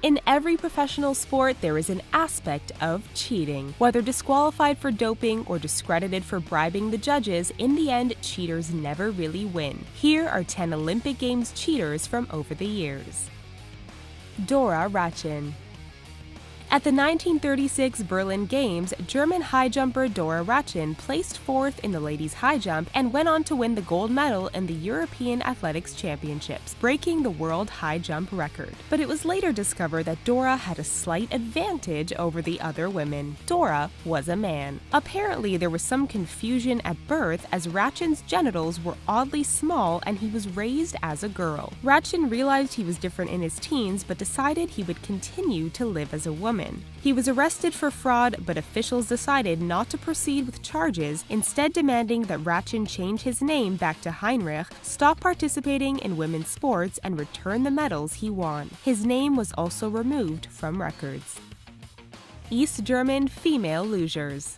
In every professional sport, there is an aspect of cheating. Whether disqualified for doping or discredited for bribing the judges, in the end, cheaters never really win. Here are 10 Olympic Games cheaters from over the years. Dora Ratjen. At the 1936 Berlin Games, German high jumper Dora Ratjen placed fourth in the ladies' high jump and went on to win the gold medal in the European Athletics Championships, breaking the world high jump record. But it was later discovered that Dora had a slight advantage over the other women. Dora was a man. Apparently, there was some confusion at birth as Ratjen's genitals were oddly small and he was raised as a girl. Ratjen realized he was different in his teens but decided he would continue to live as a woman. He was arrested for fraud, but officials decided not to proceed with charges, instead demanding that Ratjen change his name back to Heinrich, stop participating in women's sports, and return the medals he won. His name was also removed from records. East German female lugers.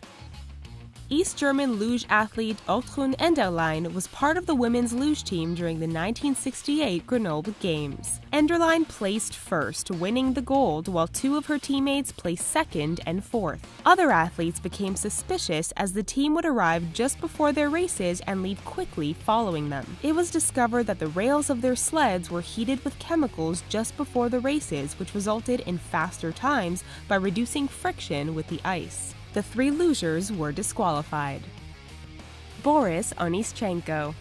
East German luge athlete Otrun Enderlein was part of the women's luge team during the 1968 Grenoble Games. Enderlein placed first, winning the gold, while two of her teammates placed second and fourth. Other athletes became suspicious as the team would arrive just before their races and leave quickly following them. It was discovered that the rails of their sleds were heated with chemicals just before the races, which resulted in faster times by reducing friction with the ice. The three lugers were disqualified. Boris Onischenko.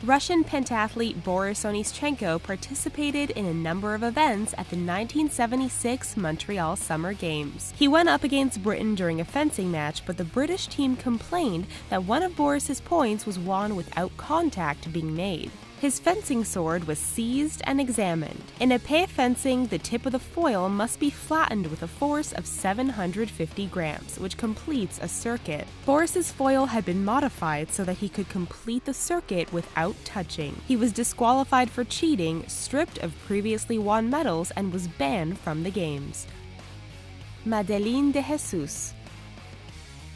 Russian pentathlete Boris Onischenko participated in a number of events at the 1976 Montreal Summer Games. He went up against Britain during a fencing match, but the British team complained that one of Boris's points was won without contact being made. His fencing sword was seized and examined. In épée fencing, the tip of the foil must be flattened with a force of 750 grams, which completes a circuit. Boris's foil had been modified so that he could complete the circuit without touching. He was disqualified for cheating, stripped of previously won medals, and was banned from the games. Madeleine de Jesus.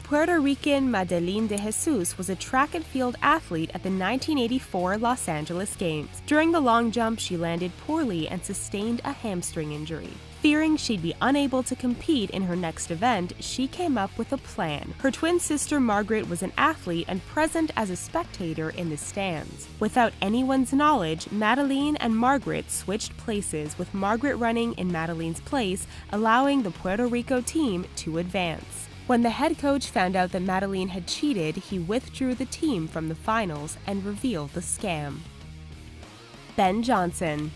Puerto Rican Madeleine de Jesus was a track and field athlete at the 1984 Los Angeles Games. During the long jump, she landed poorly and sustained a hamstring injury. Fearing she'd be unable to compete in her next event, she came up with a plan. Her twin sister Margaret was an athlete and present as a spectator in the stands. Without anyone's knowledge, Madeleine and Margaret switched places, with Margaret running in Madeleine's place, allowing the Puerto Rico team to advance. When the head coach found out that Madeleine had cheated, he withdrew the team from the finals and revealed the scam. Ben Johnson.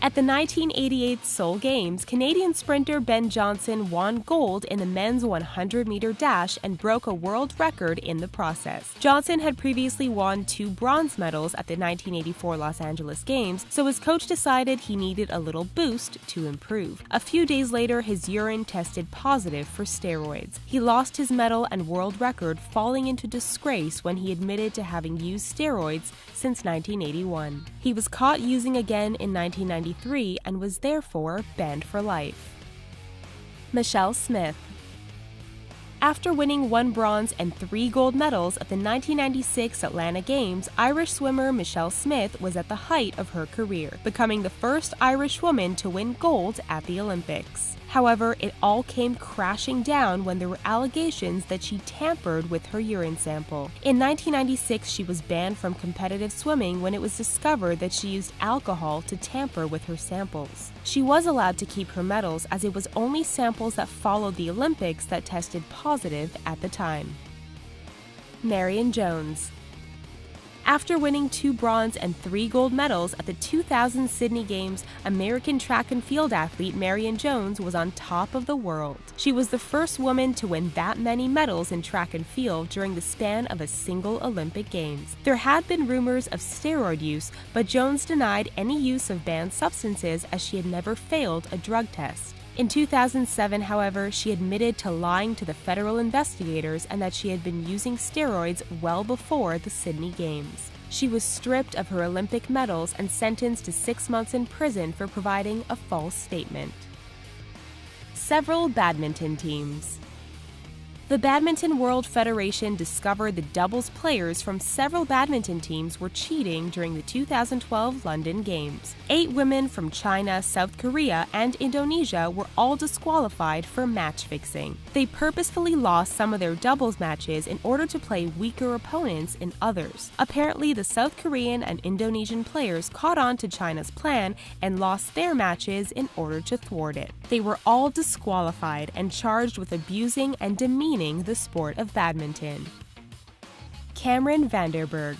At the 1988 Seoul Games, Canadian sprinter Ben Johnson won gold in the men's 100-meter dash and broke a world record in the process. Johnson had previously won 2 bronze medals at the 1984 Los Angeles Games, so his coach decided he needed a little boost to improve. A few days later, his urine tested positive for steroids. He lost his medal and world record, falling into disgrace when he admitted to having used steroids since 1981. He was caught using again in 1993 and was therefore banned for life. Michelle Smith. After winning 1 bronze and 3 gold medals at the 1996 Atlanta Games, Irish swimmer Michelle Smith was at the height of her career, becoming the first Irish woman to win gold at the Olympics. However, it all came crashing down when there were allegations that she tampered with her urine sample. In 1996, she was banned from competitive swimming when it was discovered that she used alcohol to tamper with her samples. She was allowed to keep her medals, as it was only samples that followed the Olympics that tested positive at the time. Marion Jones. After winning 2 bronze and 3 gold medals at the 2000 Sydney Games, American track and field athlete Marion Jones was on top of the world. She was the first woman to win that many medals in track and field during the span of a single Olympic Games. There had been rumors of steroid use, but Jones denied any use of banned substances as she had never failed a drug test. In 2007, however, she admitted to lying to the federal investigators and that she had been using steroids well before the Sydney Games. She was stripped of her Olympic medals and sentenced to 6 months in prison for providing a false statement. Several badminton teams. The Badminton World Federation discovered the doubles players from several badminton teams were cheating during the 2012 London Games. 8 women from China, South Korea, and Indonesia were all disqualified for match fixing. They purposefully lost some of their doubles matches in order to play weaker opponents in others. Apparently, the South Korean and Indonesian players caught on to China's plan and lost their matches in order to thwart it. They were all disqualified and charged with abusing and demeaning the sport of badminton. Cameron van der Burgh.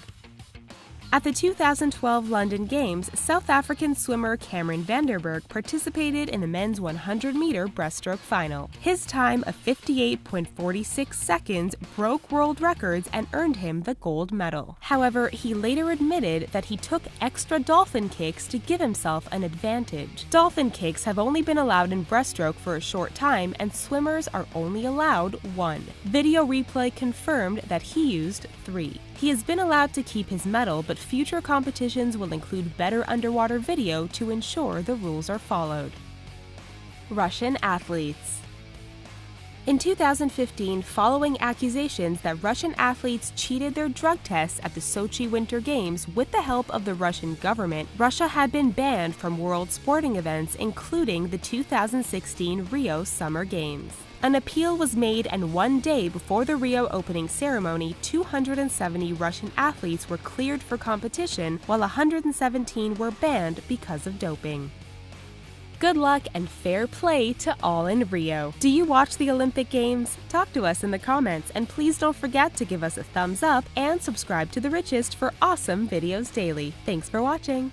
At the 2012 London Games, South African swimmer Cameron van der Burgh participated in the men's 100-meter breaststroke final. His time of 58.46 seconds broke world records and earned him the gold medal. However, he later admitted that he took extra dolphin kicks to give himself an advantage. Dolphin kicks have only been allowed in breaststroke for a short time, and swimmers are only allowed 1. Video replay confirmed that he used 3. He has been allowed to keep his medal, but future competitions will include better underwater video to ensure the rules are followed. Russian athletes. In 2015, following accusations that Russian athletes cheated their drug tests at the Sochi Winter Games with the help of the Russian government, Russia had been banned from world sporting events, including the 2016 Rio Summer Games. An appeal was made, and one day before the Rio opening ceremony, 270 Russian athletes were cleared for competition, while 117 were banned because of doping. Good luck and fair play to all in Rio. Do you watch the Olympic Games? Talk to us in the comments, and please don't forget to give us a thumbs up and subscribe to The Richest for awesome videos daily. Thanks for watching.